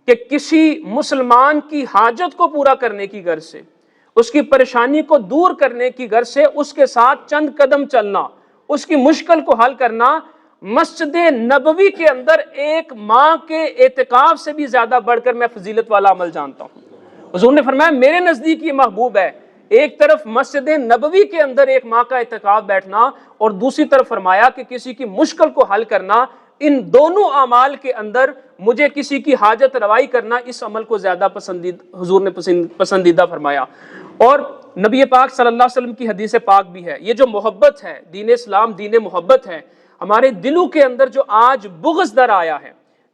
کہ کسی مسلمان کی حاجت کو پورا کرنے کی غرض سے، اس کی پریشانی کو دور کرنے کی غرض سے اس کے ساتھ چند قدم چلنا، اس کی مشکل کو حل کرنا، مسجد نبوی کے اندر ایک ماں کے اعتکاف سے بھی زیادہ بڑھ کر میں فضیلت والا عمل جانتا ہوں۔ حضور نے فرمایا میرے نزدیک یہ محبوب ہے، ایک طرف مسجد نبوی کے اندر ایک ماں کا اعتکاف بیٹھنا، اور دوسری طرف فرمایا کہ کسی کی مشکل کو حل کرنا، ان دونوں اعمال کے اندر مجھے کسی کی حاجت روائی کرنا، اس عمل کو زیادہ حضور نے پسندیدہ فرمایا۔ اور نبی پاک صلی اللہ علیہ وسلم کی حدیث پاک بھی ہے، یہ جو محبت ہے، دین اسلام دین محبت ہے، ہمارے دلوں کے اندر جو آج بغض در آیا ہے،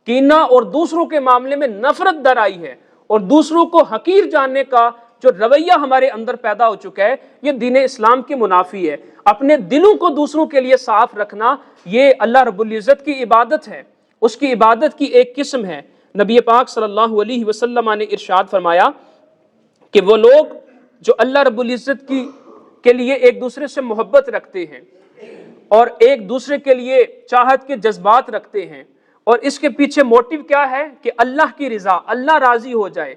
کینہ اور دوسروں کے معاملے میں نفرت در آئی ہے، اور دوسروں کو حقیر جاننے کا جو رویہ ہمارے اندر پیدا ہو چکا ہے، یہ دین اسلام کی منافی ہے۔ اپنے دلوں کو دوسروں کے لیے صاف رکھنا، یہ اللہ رب العزت کی عبادت ہے، اس کی عبادت کی ایک قسم ہے۔ نبی پاک صلی اللہ علیہ وسلم نے ارشاد فرمایا کہ وہ لوگ جو اللہ رب العزت کے لیے ایک دوسرے سے محبت رکھتے ہیں اور ایک دوسرے کے لیے چاہت کے جذبات رکھتے ہیں، اور اس کے پیچھے موٹیو کیا ہے کہ اللہ کی رضا، اللہ راضی ہو جائے،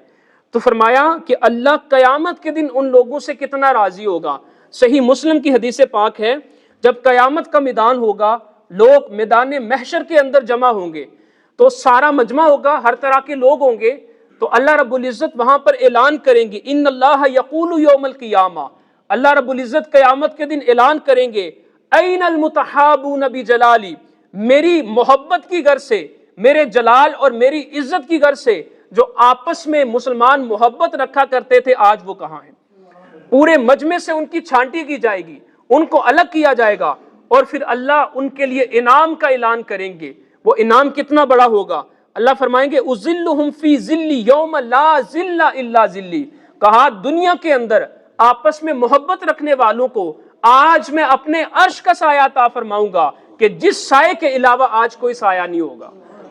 تو فرمایا کہ اللہ قیامت کے دن ان لوگوں سے کتنا راضی ہوگا۔ صحیح مسلم کی حدیث پاک ہے، جب قیامت کا میدان ہوگا، لوگ میدان محشر کے اندر جمع ہوں گے، تو سارا مجمع ہوگا، ہر طرح کے لوگ ہوں گے، تو اللہ رب العزت وہاں پر اعلان کریں گے، ان اللہ یقول یوم القیامہ، اللہ رب العزت قیامت کے دن اعلان کریں گے، این المتحابون بجلالی، میری محبت کی غرض سے، میرے جلال اور میری عزت کی غرض سے جو آپس میں مسلمان محبت رکھا کرتے تھے، آج وہ کہاں ہیں؟ پورے مجمع سے ان کی چھانٹی کی جائے گی، ان کو الگ کیا جائے گا، اور پھر اللہ ان کے لیے انعام کا اعلان کریں گے۔ وہ انعام کتنا بڑا ہوگا؟ اللہ فرمائیں گے اُذِلُّهُمْ فِي ذِلِّ يَوْمَ لَا ذِلَّ إِلَّا ذِلِّ، کہا دنیا کے اندر آپس میں محبت رکھنے والوں کو آج میں اپنے عرش کا سایہ عطا فرماؤں گا کہ جس سائے کے علاوہ آج کوئی سایہ نہیں ہوگا۔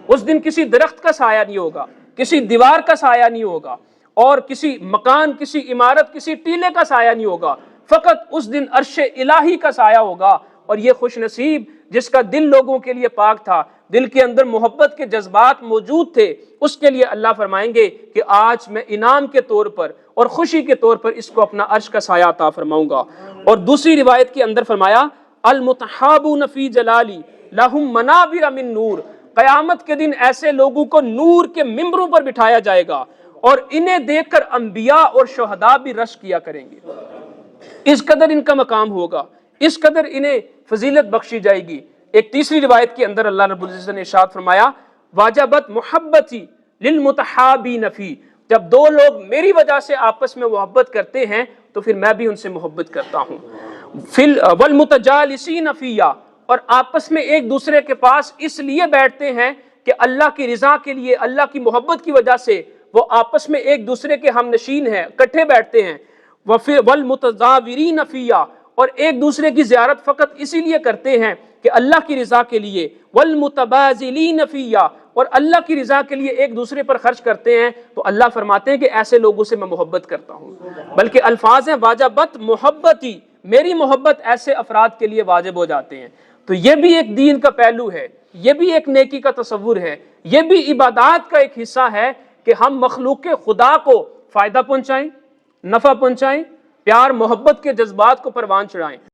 اس دن کسی درخت کا سایہ نہیں ہوگا، کسی دیوار کا سایہ نہیں ہوگا، اور کسی مکان، کسی عمارت، کسی ٹیلے کا سایہ نہیں ہوگا، فقط اس دن عرش الہی کا سایہ ہوگا۔ اور یہ خوش نصیب جس کا دل لوگوں کے لیے پاک تھا، دل کے اندر محبت کے جذبات موجود تھے، اس کے لیے اللہ فرمائیں گے کہ آج میں انعام کے طور پر اور خوشی کے طور پر اس کو اپنا عرش کا سایہ عطا فرماؤں گا۔ اور دوسری روایت کے اندر فرمایا المتحابون فی جلالی لہم منابر من نور، قیامت کے دن ایسے لوگوں کو نور کے ممبروں پر بٹھایا جائے گا، اور انہیں دیکھ کر انبیاء اور شہداء بھی رشک کیا کریں گے۔ اس قدر ان کا مقام ہوگا، اس قدر انہیں فضیلت بخشی جائے گی۔ ایک تیسری روایت کے اندر اللہ رب العزت نے ارشاد فرمایا واجبت محبتی للمتحابین فی، جب دو لوگ میری وجہ سے آپس میں محبت کرتے ہیں تو پھر میں بھی ان سے محبت کرتا ہوں۔ والمتجالسین فیہ، اور آپس میں ایک دوسرے کے پاس اس لیے بیٹھتے ہیں کہ اللہ کی رضا کے لیے، اللہ کی محبت کی وجہ سے وہ آپس میں ایک دوسرے کے ہم نشین ہیں، اکٹھے بیٹھتے ہیں۔ والمتزاورین فیہ، اور ایک دوسرے کی زیارت فقط اسی لیے کرتے ہیں کہ اللہ کی رضا کے لیے۔ والمتبازلین فیہ، اور اللہ کی رضا کے لیے ایک دوسرے پر خرچ کرتے ہیں، تو اللہ فرماتے ہیں کہ ایسے لوگوں سے میں محبت کرتا ہوں۔ بلکہ الفاظ ہیں واجبت محبتی، میری محبت ایسے افراد کے لیے واجب ہو جاتے ہیں۔ تو یہ بھی ایک دین کا پہلو ہے، یہ بھی ایک نیکی کا تصور ہے، یہ بھی عبادات کا ایک حصہ ہے کہ ہم مخلوق خدا کو فائدہ پہنچائیں، نفع پہنچائیں، پیار محبت کے جذبات کو پروان چڑھائیں۔